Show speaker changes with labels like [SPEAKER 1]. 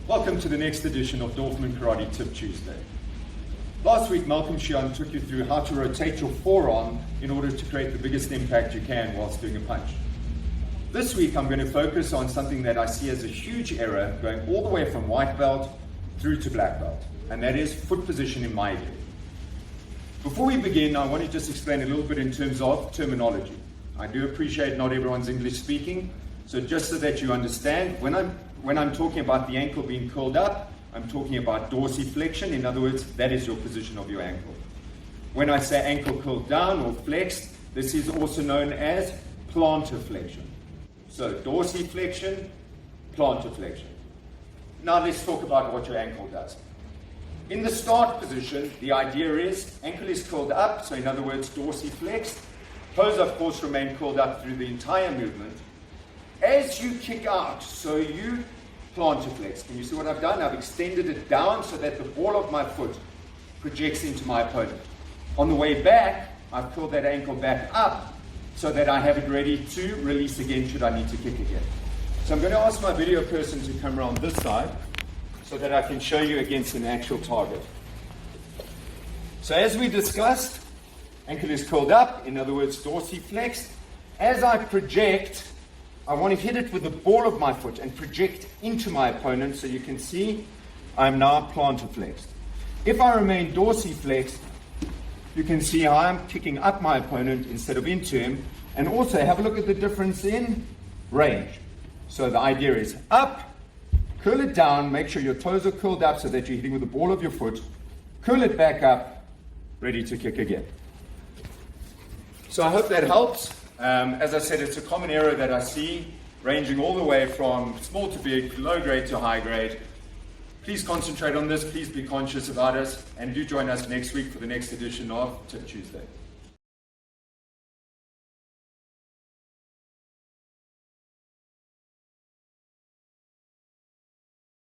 [SPEAKER 1] Welcome to the next edition of DorfmanKarate Tip Tuesday. Last week, Malcolm Shion took you through how to rotate your forearm in order to create the biggest impact you can whilst doing a punch. This week, I'm going to focus on something that I see as a huge error going all the way from white belt through to black belt, and that is foot position in mae-geri. Before we begin, I want to just explain a little bit in terms of terminology. I do appreciate not everyone's English speaking, so just so that you understand, when I'm talking about the ankle being curled up, I'm talking about dorsiflexion. In other words, that is your position of your ankle. When I say ankle curled down or flexed, this is also known as plantar flexion. So dorsiflexion, plantar flexion. Now let's talk about what your ankle does. In the start position, the idea is ankle is curled up, so in other words, dorsiflexed. Toes, of course, remain curled up through the entire movement. As you kick out, so you plantar flex. Can you see what I've done? I've extended it down so that the ball of my foot projects into my opponent. On the way back, I've curled that ankle back up so that I have it ready to release again should I need to kick again. So I'm going to ask my video person to come around this side so that I can show you against an actual target. So as we discussed, ankle is curled up, in other words, dorsiflexed. As I project, I want to hit it with the ball of my foot and project into my opponent, so you can see I'm now plantar flexed. If I remain dorsiflexed, you can see how I'm kicking up my opponent instead of into him, and also have a look at the difference in range. So the idea is up, curl it down, make sure your toes are curled up so that you're hitting with the ball of your foot, curl it back up, ready to kick again. So I hope that helps. As I said, it's a common error that I see, ranging all the way from small to big, low grade to high grade. Please concentrate on this, please be conscious about us, and do join us next week for the next edition of Tip Tuesday.